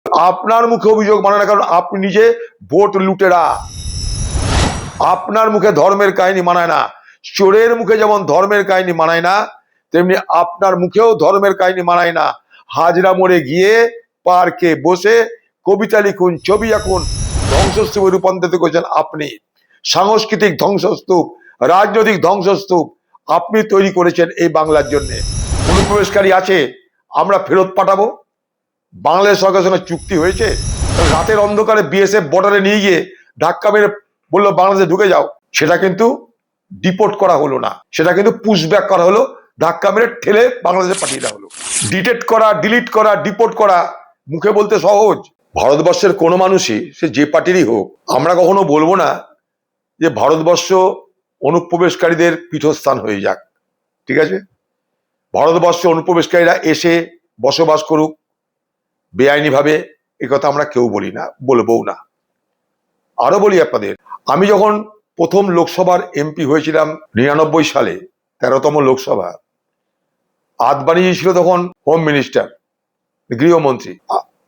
আপনার মুখে অভিযোগ মানে না, কারণ আপনি নিজে ভোট লুটেরা। আপনার মুখে ধর্মের কাহিনী মানায় না। চোরের মুখে যেমন ধর্মের কাহিনী মানায় না, তেমনি আপনার মুখেও ধর্মের কাহিনী মানায় না। হাজরা মোড়ে গিয়ে পার্কে বসে কবিতা লিখুন, ছবি আঁকুন, ধ্বংসস্তূপে রূপান্তরিত করেছেন আপনি। সাংস্কৃতিক ধ্বংসস্তূপ, রাজনৈতিক ধ্বংসস্তূপ আপনি তৈরি করেছেন এই বাংলার জন্য। অনুপ্রবেশকারী আছে, আমরা ফেরত পাঠাবো। বাংলাদেশ সরকারের সঙ্গে চুক্তি হয়েছে, রাতের অন্ধকারে বিএসএফ বর্ডারে নিয়ে গিয়ে ধাক্কা মেরে বললো বাংলাদেশে ঢুকে যাও, সেটা কিন্তু ডিপোর্ট করা হলো না, সেটা কিন্তু পুশব্যাক করা হলো, ধাক্কা মেরে ঠেলে বাংলাদেশে পাঠিয়ে দেওয়া হলো। ডিটেক্ট করা, ডিলিট করা, ডিপোর্ট করা মুখে বলতে সহজ। ভারতবর্ষের কোনো মানুষই, সে যে পার্টিরই হোক, আমরা কখনো বলবো না যে ভারতবর্ষ অনুপ্রবেশকারীদের পীঠস্থান হয়ে যাক। ঠিক আছে, ভারতবর্ষে অনুপ্রবেশকারীরা এসে বসবাস করুক বেআইনি ভাবে, একথা আমরা কেউ বলি না, বলবও না। আরো বলি আপনাদের, আমি যখন প্রথম লোকসভার এমপি হয়েছিলাম 99 সালে, 13তম লোকসভা, আদবানিজি ছিল তখন হোম মিনিস্টার, গৃহমন্ত্রী।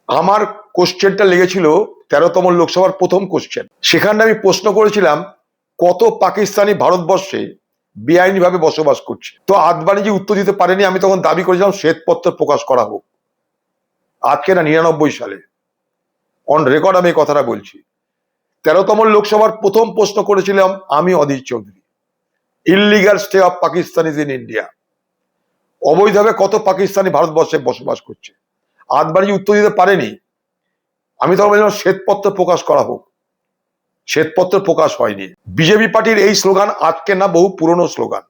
আমার কোশ্চেনটা লেগেছিল 13তম লোকসভার প্রথম কোশ্চেন। সেখানে আমি প্রশ্ন করেছিলাম কত পাকিস্তানি ভারতবর্ষে বেআইনি ভাবে বসবাস করছে। তো আদবানিজি উত্তর দিতে পারেনি। আমি তখন দাবি করেছিলাম শ্বেতপত্র প্রকাশ করা হোক। আজকে না, 99 সালে, অন রেকর্ড আমি এই কথাটা বলছি। 13তম লোকসভার প্রথম প্রশ্ন করেছিলাম আমি, Adhir Chowdhury, illegal stay of Pakistanis in India. অবৈধভাবে কত পাকিস্তানি ভারতবর্ষে বসবাস করছে। আদবানিজি উত্তর দিতে পারেনি। আমি তখন বলছিলাম শ্বেতপত্র প্রকাশ করা হোক। শ্বেতপত্র প্রকাশ হয়নি। বিজেপি পার্টির এই স্লোগান আজকে না, বহু পুরনো স্লোগান।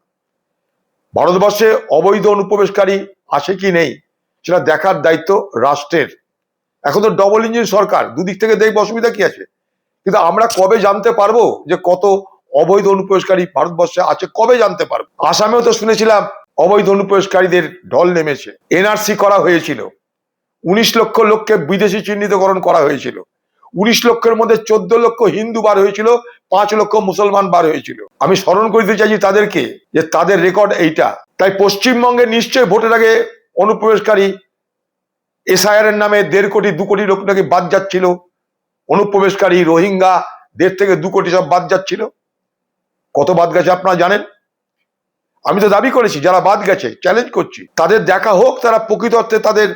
ভারতবর্ষে অবৈধ অনুপ্রবেশকারী আসে কি নেই সেটা দেখার দায়িত্ব রাষ্ট্রের। এখন তো ডবল ইঞ্জিন সরকার, দুদিক থেকে দেখবো, অসুবিধা কি আছে। কিন্তু আমরা কবে জানতে পারবো যে কত অবৈধ অনুপ্রবেশকারী ভারতবর্ষে আছে? কবে জানতে পারবো? আসামেও তো শুনেছিলাম অবৈধ অনুপ্রবেশকারীদের ঢল নেমেছে। এনআরসি করা হয়েছিল, 19 লক্ষ লোককে বিদেশি চিহ্নিতকরণ করা হয়েছিল। 19 লক্ষের মধ্যে 14 লক্ষ হিন্দু বার হয়েছিল, 5 লক্ষ মুসলমান বার হয়েছিল। আমি স্মরণ করতে চাইছি তাদেরকে যে তাদের রেকর্ড এইটা। তাই পশ্চিমবঙ্গে নিশ্চয়ই ভোটের আগে অনুপ্রবেশকারী এসআইআর এর নামে 1.5 কোটি 2 কোটি লোক নাকি বাদ যাচ্ছিল। অনুপ্রবেশকারী রোহিঙ্গা 1.5 থেকে 2 কোটি সব বাদ যাচ্ছিল। কত বাদ গেছে আপনারা জানেন? আমি তো দাবি করেছি যারা বাদ গেছে, চ্যালেঞ্জ করছি, তাদের দেখা হোক তারা প্রকৃত অর্থে তাদের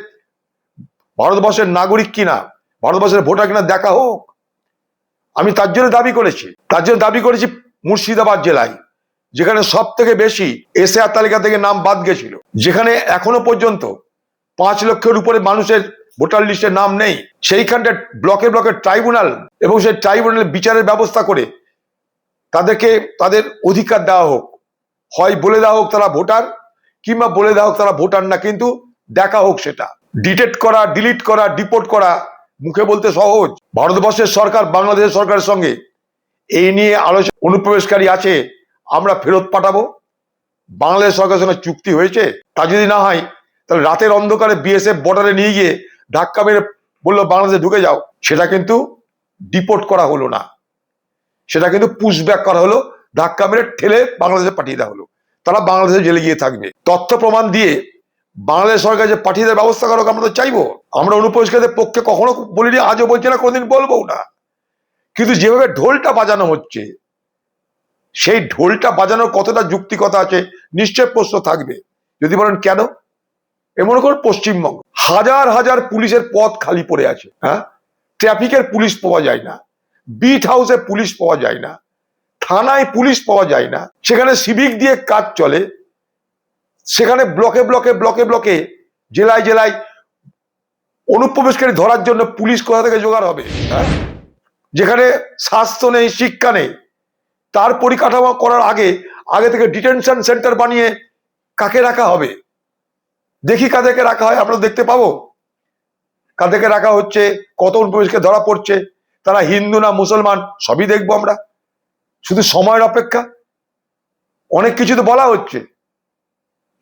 ভারতবর্ষের নাগরিক কিনা, ভারতবর্ষের ভোটার কিনা দেখা হোক। আমি তার জন্য দাবি করেছি মুর্শিদাবাদ জেলায়, যেখানে সব থেকে বেশি এসআইআর তালিকা থেকে নাম বাদ গেছিল, যেখানে এখনো পর্যন্ত 5 লক্ষের উপরে মানুষের ভোটার লিস্টে নাম নেই, সেইখানটা ব্লকে ব্লকে ট্রাইব্যুনাল, এবং সেই ট্রাইব্যুনালের বিচারের ব্যবস্থা করে তাদেরকে তাদের অধিকার দেওয়া হোক। হয় বলে দেওয়া হোক তারা ভোটার, কিংবা বলে দেওয়া হোক তারা ভোটার না, কিন্তু দেখা হোক সেটা। ডিটেক্ট করা, ডিলিট করা, ডিপোর্ট করা মুখে বলতে সহজ। ভারতবর্ষের সরকার বাংলাদেশের সরকারের সঙ্গে এই নিয়ে আলোচনা, অনুপ্রবেশকারী আছে, আমরা ফেরত পাঠাবো। বাংলাদেশ সরকারের সঙ্গে চুক্তি হয়েছে। তা যদি না হয়, তাহলে রাতের অন্ধকারে বিএসএফ বর্ডারে নিয়ে গিয়ে ধাক্কা মেরে বললো বাংলাদেশে ঢুকে যাও, সেটা কিন্তু ডিপোর্ট করা হলো না, সেটা কিন্তু পুশব্যাক করা হলো, ধাক্কা মেরে ঠেলে বাংলাদেশে পাঠিয়ে দেওয়া হলো। তারা বাংলাদেশে জেলে গিয়ে থাকবে। তথ্য প্রমাণ দিয়ে বাংলাদেশ সরকার যে পাঠিয়ে দেওয়ার ব্যবস্থা করুক, আমরা তো চাইবো। আমরা অনুপ্রবেশকারীদের পক্ষে কখনো বলিনি, আজও বলছি না, কোনদিন বলবো না। কিন্তু যেভাবে ঢোলটা বাজানো হচ্ছে, সেই ঢোলটা বাজানোর কতটা যুক্তিকতা আছে নিশ্চয় প্রশ্ন থাকবে। যদি বলেন কেন, মনে করুন পশ্চিমবঙ্গ হাজার হাজার পুলিশের পদ খালি পড়ে আছে। হ্যাঁ, ট্রাফিকের পুলিশ পাওয়া যায় না, বিট হাউসে পুলিশ পাওয়া যায় না, থানায় পুলিশ পাওয়া যায় না, সেখানে সিভিক দিয়ে কাজ চলে, সেখানে ব্লকে ব্লকে ব্লকে ব্লকে জেলায় জেলায় অনুপ্রবেশকারী ধরার জন্য পুলিশ কোথা থেকে জোগাড় হবে? হ্যাঁ, যেখানে স্বাস্থ্য নেই, শিক্ষা নেই, তার পরিকাঠামো করার আগে থেকে ডিটেনশন সেন্টার বানিয়ে কাকে রাখা হবে? দেখি কাদেরকে রাখা হয়, আমরা দেখতে পাবো কাদেরকে রাখা হচ্ছে, কত অনুপ্রবেশকে ধরা পড়ছে, তারা হিন্দু না মুসলমান সবই দেখবো আমরা। শুধু সময়ের অপেক্ষা। অনেক কিছু তো বলা হচ্ছে,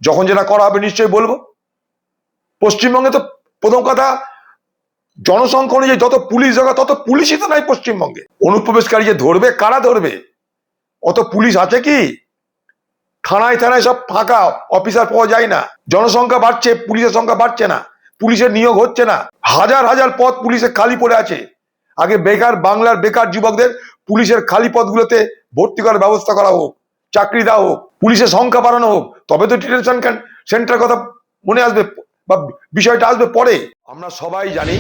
যখন যেটা করা হবে নিশ্চয়ই বলবো। পশ্চিমবঙ্গে তো প্রথম কথা, জনসংখ্যা অনুযায়ী যত পুলিশ জায়গা তত পুলিশই তো নাই পশ্চিমবঙ্গে। অনুপ্রবেশকারী যে ধরবে, কারা ধরবে? অত পুলিশ আছে কি? থানায় থানায় সব ফাঁকা, অফিসার পাওয়া যায় না। জনসংখ্যা বাড়ছে, পুলিশের সংখ্যা বাড়ছে না, পুলিশের নিয়োগ হচ্ছে না, হাজার হাজার পদ পুলিশে খালি পড়ে আছে। আগে বেকার বাংলার বেকার যুবকদের পুলিশের খালি পদগুলোতে ভর্তি করার ব্যবস্থা করা হোক, চাকরি দেওয়া হোক, পুলিশের সংখ্যা বাড়ানো হোক, তবে তো ডিটেনশন সেন্টার কথা মনে আসবে বা বিষয়টা আসবে পরে। আমরা সবাই জানি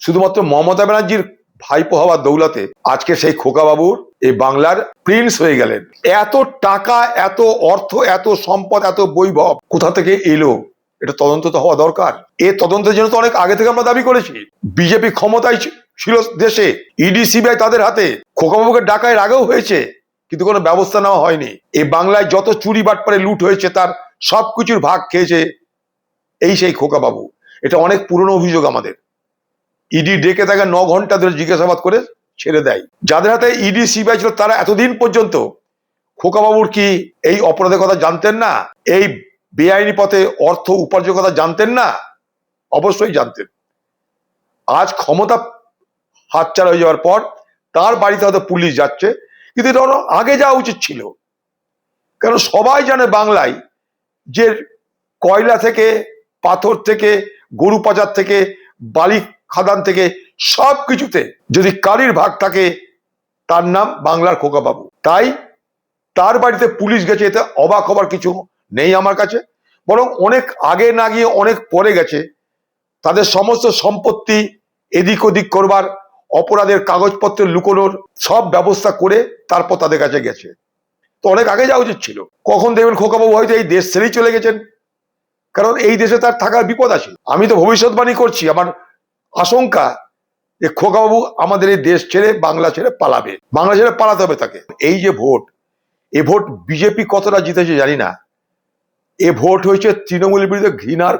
শুধুমাত্র মমতা ব্যানার্জির ভাইপো হওয়ার দৌলতে আজকে সেই খোকাবাবুর এই বাংলার প্রিন্স হয়ে গেলেন। এত টাকা, এত অর্থ, এত সম্পদ, এত বৈভব কোথা থেকে এলো? এটা তদন্ত তো হওয়া দরকার। এ তদন্তের জন্য তো অনেক আগে থেকে আমরা দাবি করেছি। বিজেপি ক্ষমতায় ছিল দেশে, ইডি সিবিআই তাদের হাতে, খোকাবাবুকে ডাকার আগেও হয়েছে, কিন্তু কোনো ব্যবস্থা নেওয়া হয়নি। এই বাংলায় যত চুরি বাটপারে লুট হয়েছে তার সবকিছুর ভাগ খেয়েছে এই সেই খোকাবাবু। এটা অনেক পুরনো অভিযোগ আমাদের। ইডি ডেকে তাকে 9 ঘন্টা ধরে জিজ্ঞাসাবাদ করে ছেড়ে দেয়। যাদের হাতে ইডি সিবিআই ছিল তারা এতদিন পর্যন্ত খোকাবাবুর কি এই অপরাধের কথা জানতেন না? এই বেআইনি পথে অর্থ উপার্জনের কথা জানতেন না? অবশ্যই জানতেন। আজ ক্ষমতা হাতছাড়া হয়ে যাওয়ার পর তার বাড়িতে হয়তো পুলিশ যাচ্ছে, কিন্তু এটা আগে যাওয়া উচিত ছিল। কারণ সবাই জানে বাংলায় যে কয়লা থেকে, পাথর থেকে, গরু পাচার থেকে, বালি খাদান থেকে সবকিছুতে যদি কারির ভাগ থাকে তার নাম বাংলার খোকাবাবু। তাই তার বাড়িতে পুলিশ গেছে, এতে অবাক হবার কিছু নেই আমার কাছে। বরং অনেক আগে না গিয়ে অনেক পরে গেছে। তাদের সমস্ত সম্পত্তি এদিক ওদিক করবার, অপরাধের কাগজপত্র লুকোনোর সব ব্যবস্থা করে তারপর তাদের কাছে গেছে। তো অনেক আগে যাওয়া উচিত ছিল। কখন দেখবেন খোকাবাবু হয়তো এই দেশ ছেড়েই চলে গেছেন, কারণ এই দেশে তার থাকার বিপদ আছে। আমি তো ভবিষ্যৎবাণী করছি, আমার আশঙ্কা যে খোকাবাবু আমাদের এই দেশ ছেড়ে, বাংলা ছেড়ে পালাবে। বাংলা ছেড়ে পালাতে হবে তাকে। এই যে ভোট, এ ভোট বিজেপি কতটা জিতেছে জানি না, এ ভোট হয়েছে তৃণমূলের বিরুদ্ধে ঘৃণার,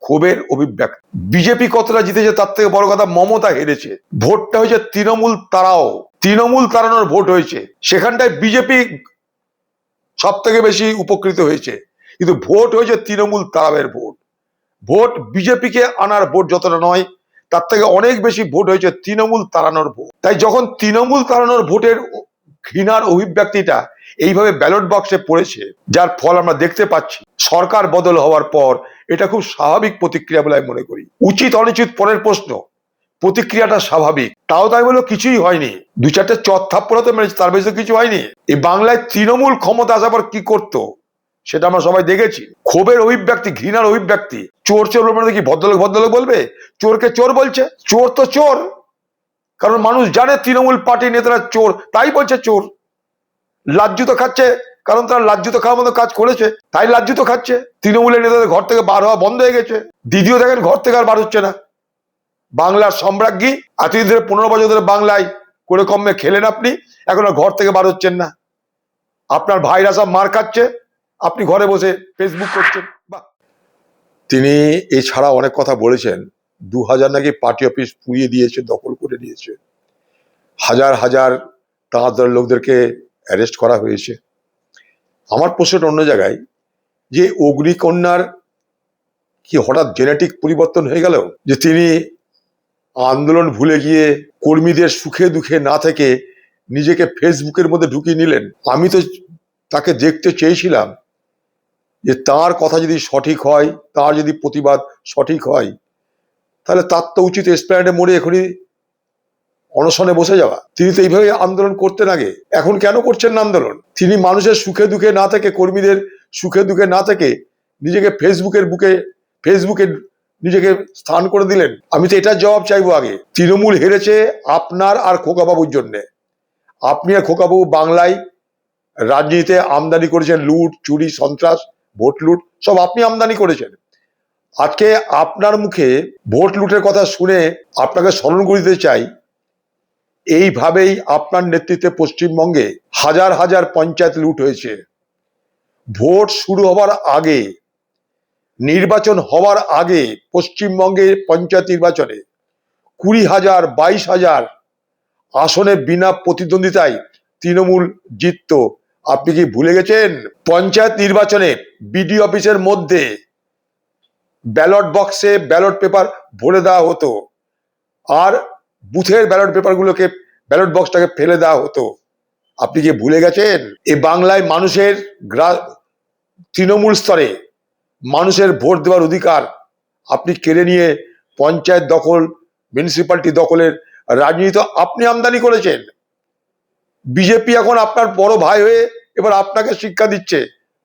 ক্ষোভের অভিব্যক্তি। বিজেপি কতটা জিতেছে তার থেকে বড় কথা মমতা হেরেছে। ভোটটা হয়েছে তৃণমূল তারাও, তৃণমূল তাড়ানোর ভোট হয়েছে। সেখানটায় বিজেপি সব থেকে বেশি উপকৃত হয়েছে, কিন্তু ভোট হয়েছে তৃণমূল তাড়াবের ভোট। ভোট বিজেপিকে আনার ভোট যতটা নয়, তার থেকে অনেক বেশি ভোট হয়েছে তৃণমূল তাড়ানোর ভোট। তাই যখন তৃণমূল তাড়ানোর ভোটের ঘৃণার অভিব্যক্তিটা এইভাবে ব্যালট বক্সে পড়েছে, যার ফল আমরা দেখতে পাচ্ছি সরকার বদল হওয়ার পর, এটা খুব স্বাভাবিক প্রতিক্রিয়া বলে আমি মনে করি। উচিত অনুচিত পরের প্রশ্ন, প্রতিক্রিয়াটা স্বাভাবিক। তাও তাই বলে কিছুই হয়নি, 2-4টে চট থাপ্পড় তো মেরেছে, তার বেশি কিছু হয়নি। এই বাংলায় তৃণমূল ক্ষমতা আসার পর কি করতো সেটা আমরা সবাই দেখেছি। ক্ষোভের অভিব্যক্তি, ঘৃণার অভিব্যক্তি। চোর চোর বলবে কি ভদ্রলোক ভদ্রলোক বলবে? চোরকে চোর বলছে। চোর তো চোর, কারণ মানুষ জানে তৃণমূল পার্টির নেতারা চোর, তাই বলছে চোর। লাজ্জুত খাচ্ছে, কারণ তারা লাজ্জুত খাওয়ার মতো কাজ করেছে, তাই লাজ্জুত খাচ্ছে। তৃণমূলের নেতাদের ঘর থেকে বার হওয়া বন্ধ হয়ে গেছে। দ্বিতীয় দেখেন ঘর থেকে আর বার হচ্ছে না। বাংলার সম্রাজ্ঞী এতদিন ধরে 15 বছর ধরে বাংলায় করে কমে খেলেন আপনি, এখন আর ঘর থেকে বার হচ্ছেন না। আপনার ভাইরা সব মার খাচ্ছে, আপনি ঘরে বসে ফেসবুক করছেন। তিনি এছাড়া অনেক কথা বলেছেন। 2000 নাকি পার্টি অফিস পুড়িয়ে দিয়েছে, দখল করে নিয়েছে, হাজার হাজার তাঁর দলের লোকদেরকে অ্যারেস্ট করা হয়েছে। আমার প্রশ্নটা অন্য জায়গায়, যে অগ্নিকন্যার কি হঠাৎ জেনেটিক পরিবর্তন হয়ে গেল, যে তিনি আন্দোলন ভুলে গিয়ে কর্মীদের সুখে দুঃখে না থেকে নিজেকে ফেসবুকের মধ্যে ঢুকিয়ে নিলেন? আমি তো তাকে দেখতে চেয়েছিলাম যে তার কথা যদি সঠিক হয়, তার যদি প্রতিবাদ সঠিক হয়, তাহলে তার তো উচিত এসপ্ল্যানেডে মোড়ে এখনই অনশনে বসে যাওয়া। তিনি তো এইভাবে আন্দোলন করতেন আগে, এখন কেন করছেন না আন্দোলন? তিনি মানুষের সুখে দুঃখে না থেকে, কর্মীদের সুখে দুঃখে না থেকে নিজেকে ফেসবুকে নিজেকে স্থান করে দিলেন। আমি তো এটার জবাব চাইবো আগে। তৃণমূল হেরেছে আপনার আর খোকাবাবুর জন্যে। আপনি আর খোকাবাবু বাংলায় রাজনীতিতে আমদানি করেছেন, লুট, চুরি, সন্ত্রাস, ভোট লুট সব আপনি আমদানি করেছেন। আজকে আপনার মুখে ভোট লুটের কথা শুনে আপনাকে স্মরণ করে দিতে চাই, এইভাবেই আপনার নেতৃত্বে পশ্চিমবঙ্গে হাজার হাজার পঞ্চায়েত লুট হয়েছে। ভোট শুরু হবার আগে, নির্বাচন হওয়ার আগে পশ্চিমবঙ্গে পঞ্চায়েত নির্বাচনে 20,000, 22,000 আসনে বিনা প্রতিদ্বন্দ্বিতায় তৃণমূল জিতত। আপনি কি ভুলে গেছেন? পঞ্চায়েত নির্বাচনে বিডি অফিসের মধ্যে ব্যালট বক্সে ব্যালট পেপার ভরে দেওয়া হতো, আর বুথের ব্যালট পেপারগুলোকে, ব্যালট বক্সটাকে ফেলে দেওয়া হতো। আপনি কি ভুলে গেছেন? এই বাংলায় মানুষের তৃণমূল স্তরে মানুষের ভোট দেওয়ার অধিকার আপনি কেড়ে নিয়ে পঞ্চায়েত দখল, মিউনিসিপ্যালিটি দখলের রাজনীতি তো আপনি আমদানি করেছেন। বিজেপি এখন আপনার বড় ভাই হয়ে এবার আপনাকে শিক্ষা দিচ্ছে,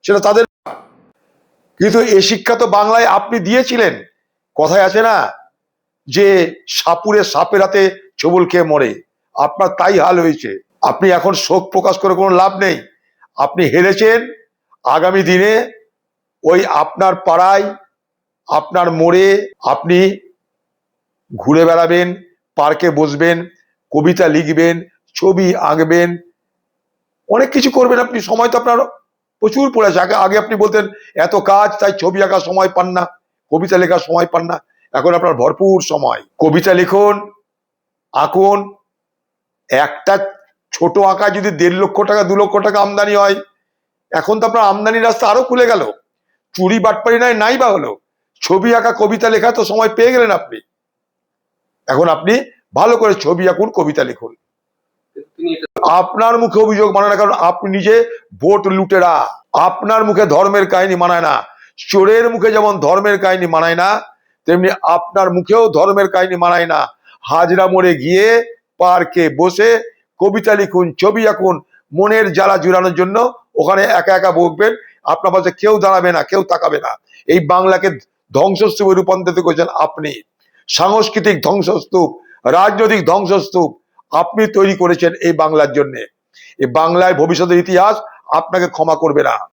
সেটা তাদের। কিন্তু এ শিক্ষা তো বাংলায় আপনি দিয়েছিলেন। কথায় আছে না যে সাপুরে সাপের হাতে ছবল খেয়ে মরে, আপনার তাই হাল হয়েছে। আপনি এখন শোক প্রকাশ করে কোনো লাভ নেই, আপনি হেরেছেন। আগামী দিনে ওই আপনার পাড়ায়, আপনার মোড়ে আপনি ঘুরে বেড়াবেন, পার্কে বসবেন, কবিতা লিখবেন, ছবি আঁকবেন, অনেক কিছু করবেন আপনি। সময় তো আপনার প্রচুর পড়ে আছে। আগে আগে আপনি বলতেন এত কাজ তাই ছবি আঁকার সময় পান না, কবিতা লেখার সময় পান না। এখন আপনার ভরপুর সময়, কবিতা লিখুন, আঁকুন। একটা ছোট আঁকা যদি 1.5 লক্ষ টাকা 2 লক্ষ টাকা আমদানি হয়, এখন তো আপনার আমদানির রাস্তা আরো খুলে গেল। চুরি বাটপারি নাই বা হলো, ছবি আঁকা কবিতা লেখা তো সময় পেয়ে গেলেন আপনি। এখন আপনি ভালো করে ছবি আঁকুন, কবিতা লিখুন। আপনার মুখে অভিযোগ মানায় না, কারণ আপনি নিজে ভোট লুটেরা। আপনার মুখে ধর্মের কাহিনী মানায় না। চোরের মুখে যেমন ধর্মের কাহিনী মানায় না, তেমনি আপনার মুখেও ধর্মের কাহিনী মানায় না। হাজরা মোড়ে গিয়ে পার্কে বসে কবিতা লিখুন, ছবি আঁকুন, মনের জ্বালা জুড়ানোর জন্য ওখানে একা একা বকবেন। আপনার পাশে কেউ দাঁড়াবে না, কেউ তাকাবে না। এই বাংলাকে ধ্বংসস্তূপে রূপান্তরিত করেছেন আপনি। সাংস্কৃতিক ধ্বংসস্তূপ, রাজনৈতিক ধ্বংসস্তূপ আপনি তৈরি করেছেন এই বাংলার জন্য। এই বাংলায় ভবিষ্যতের ইতিহাস আপনাকে ক্ষমা করবে না।